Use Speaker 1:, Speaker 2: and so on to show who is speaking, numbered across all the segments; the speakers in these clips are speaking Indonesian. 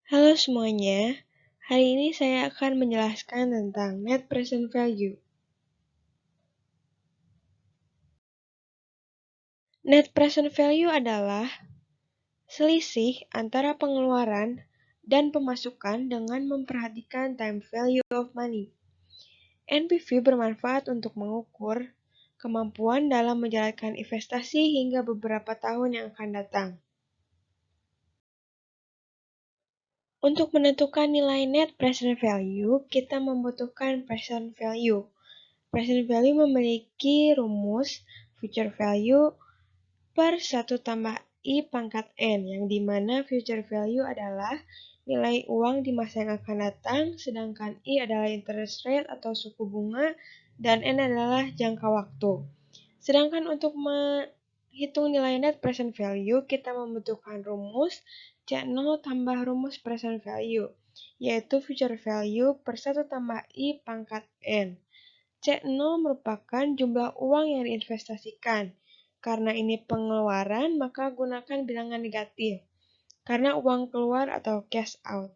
Speaker 1: Halo semuanya, hari ini saya akan menjelaskan tentang net present value. Net present value adalah selisih antara pengeluaran dan pemasukan dengan memperhatikan time value of money. NPV bermanfaat untuk mengukur kemampuan dalam menjalankan investasi hingga beberapa tahun yang akan datang. Untuk menentukan nilai net present value, kita membutuhkan present value. Present value memiliki rumus future value per 1 tambah I pangkat N, yang dimana future value adalah nilai uang di masa yang akan datang, sedangkan I adalah interest rate atau suku bunga, dan N adalah jangka waktu. Sedangkan untuk menghitung nilai net present value, kita membutuhkan rumus C0 tambah rumus present value, yaitu future value per 1 tambah I pangkat N. C0 merupakan jumlah uang yang diinvestasikan. Karena ini pengeluaran, maka gunakan bilangan negatif. Karena uang keluar atau cash out.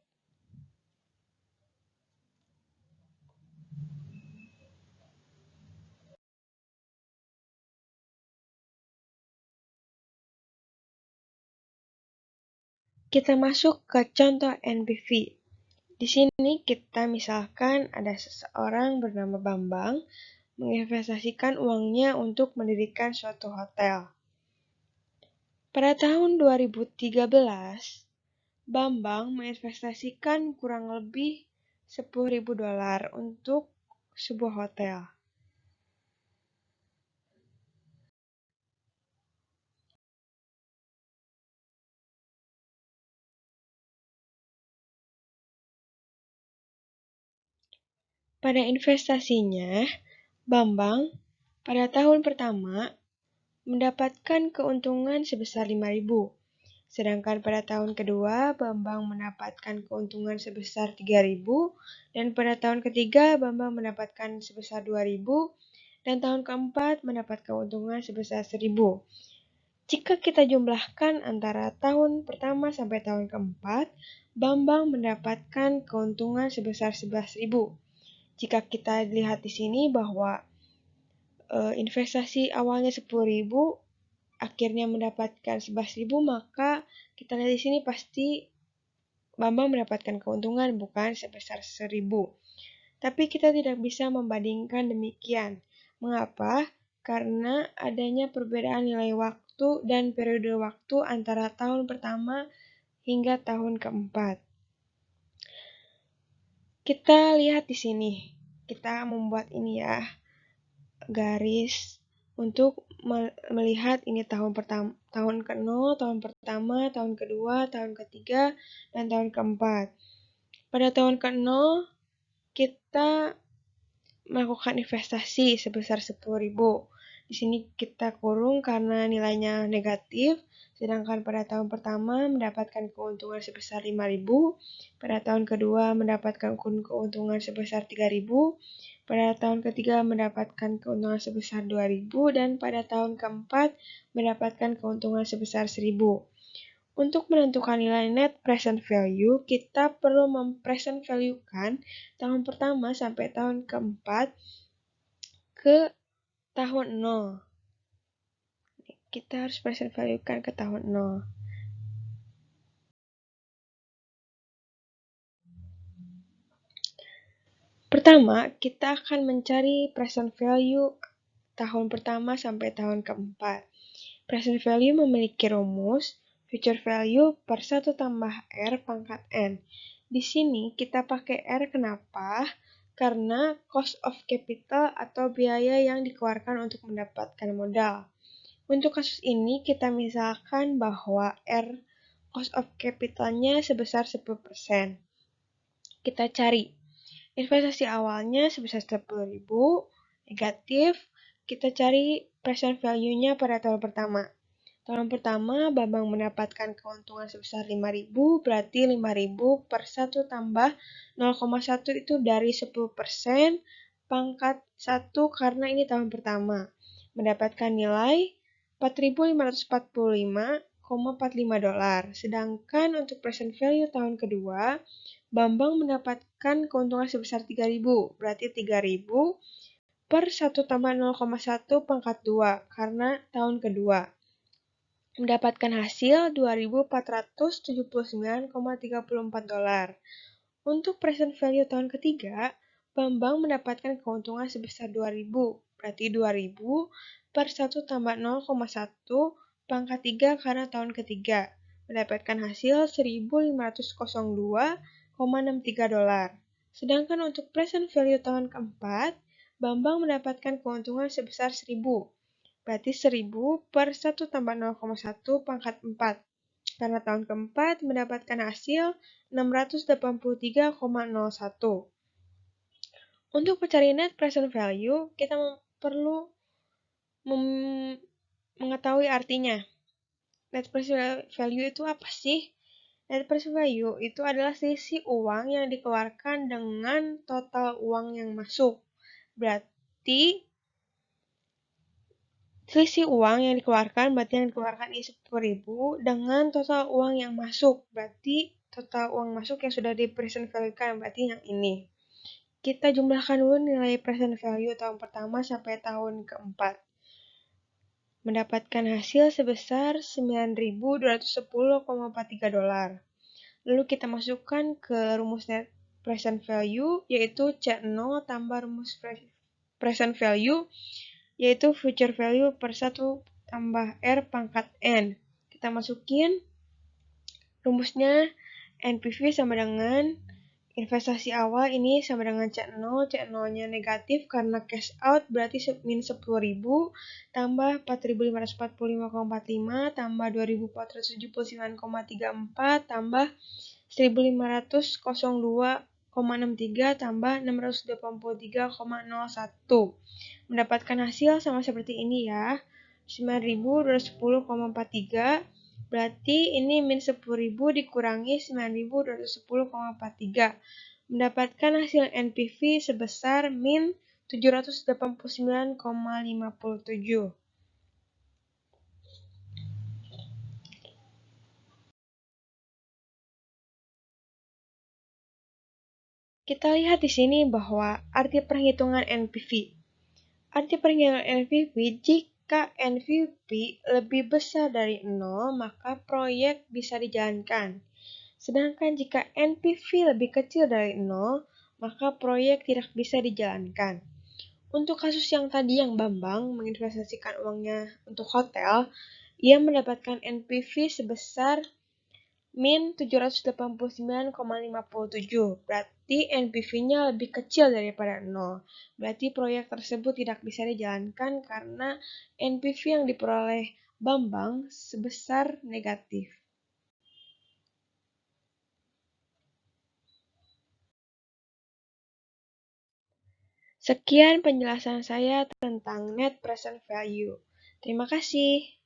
Speaker 1: Kita masuk ke contoh NPV. Di sini kita misalkan ada seseorang bernama Bambang menginvestasikan uangnya untuk mendirikan suatu hotel. Pada tahun 2013, Bambang menginvestasikan kurang lebih $10.000 untuk sebuah hotel. Pada investasinya, Bambang pada tahun pertama mendapatkan keuntungan sebesar 5.000. Sedangkan pada tahun kedua, Bambang mendapatkan keuntungan sebesar 3.000, dan pada tahun ketiga, Bambang mendapatkan sebesar 2.000, dan tahun keempat mendapat keuntungan sebesar 1.000. Jika kita jumlahkan antara tahun pertama sampai tahun keempat, Bambang mendapatkan keuntungan sebesar 11.000. Jika kita lihat di sini bahwa investasi awalnya 10.000, akhirnya mendapatkan 11.000, maka kita lihat di sini pasti Bambang mendapatkan keuntungan bukan sebesar 1.000. Tapi kita tidak bisa membandingkan demikian. Mengapa? Karena adanya perbedaan nilai waktu dan periode waktu antara tahun pertama hingga tahun keempat. Kita lihat di sini. Kita membuat ini ya, garis untuk melihat ini tahun pertama, tahun ke-0, tahun pertama, tahun kedua, tahun ketiga, dan tahun keempat. Pada tahun ke-0, kita melakukan investasi sebesar 10.000. Di sini kita kurung karena nilainya negatif, sedangkan pada tahun pertama mendapatkan keuntungan sebesar 5.000, pada tahun kedua mendapatkan keuntungan sebesar 3.000, pada tahun ketiga mendapatkan keuntungan sebesar 2.000, dan pada tahun keempat mendapatkan keuntungan sebesar 1.000. Untuk menentukan nilai net present value, kita perlu mempresent value-kan tahun pertama sampai tahun keempat ke tahun 0. Kita harus present value-kan ke tahun 0. Pertama, kita akan mencari present value tahun pertama sampai tahun keempat. Present value memiliki rumus future value per 1 tambah R pangkat N. Di sini kita pakai R kenapa? Karena cost of capital atau biaya yang dikeluarkan untuk mendapatkan modal. Untuk kasus ini kita misalkan bahwa R cost of capitalnya sebesar 10%. Kita cari investasi awalnya sebesar 10.000, negatif, kita cari present value-nya pada tahun pertama. Tahun pertama, Bambang mendapatkan keuntungan sebesar 5.000, berarti 5.000 per 1 tambah 0,1 itu dari 10% pangkat 1 karena ini tahun pertama. Mendapatkan nilai 4.545,5 $2,45. Sedangkan untuk present value tahun kedua, Bambang mendapatkan keuntungan sebesar 3.000, berarti 3.000 per 1 tambah 0,1 pangkat 2, karena tahun kedua. Mendapatkan hasil $2.479,34. Untuk present value tahun ketiga, Bambang mendapatkan keuntungan sebesar 2.000, berarti 2.000 per 1 tambah 0,1 pangkat 3 karena tahun ketiga. Mendapatkan hasil $1.502,63. Sedangkan untuk present value tahun keempat, Bambang mendapatkan keuntungan sebesar 1.000, berarti 1.000 per 1 tambah 0,1 pangkat 4. Karena tahun keempat mendapatkan hasil 683,01. Untuk mencari net present value, kita perlu mengetahui artinya. Net present value itu apa sih? Net present value itu adalah selisih uang yang dikeluarkan dengan total uang yang masuk. Berarti selisih uang yang dikeluarkan ini 10.000 dengan total uang yang masuk. Berarti total uang masuk yang sudah di present value-kan, berarti yang ini. Kita jumlahkan dulu nilai present value tahun pertama sampai tahun keempat. Mendapatkan hasil sebesar $9.210,43. Lalu kita masukkan ke rumus net present value, yaitu C0 tambah rumus present value, yaitu future value per 1 tambah R pangkat N. Kita masukin rumusnya, NPV sama dengan investasi awal ini sama dengan C0, C0-nya negatif karena cash out berarti min 10.000, tambah 4.545,45, tambah 2.479,34, tambah 1.502,63, tambah 683,01. Mendapatkan hasil sama seperti ini ya, 9.210,43, berarti ini min 10.000 dikurangi 9.210,43. Mendapatkan hasil NPV sebesar min 789,57. Kita lihat di sini bahwa arti perhitungan NPV. Arti perhitungan NPV, jika NPV lebih besar dari 0, maka proyek bisa dijalankan. Sedangkan jika NPV lebih kecil dari 0, maka proyek tidak bisa dijalankan. Untuk kasus yang tadi yang Bambang menginvestasikan uangnya untuk hotel, ia mendapatkan NPV sebesar min 789,57. Berarti NPV-nya lebih kecil daripada 0. Berarti proyek tersebut tidak bisa dijalankan karena NPV yang diperoleh Bambang sebesar negatif. Sekian penjelasan saya tentang net present value. Terima kasih.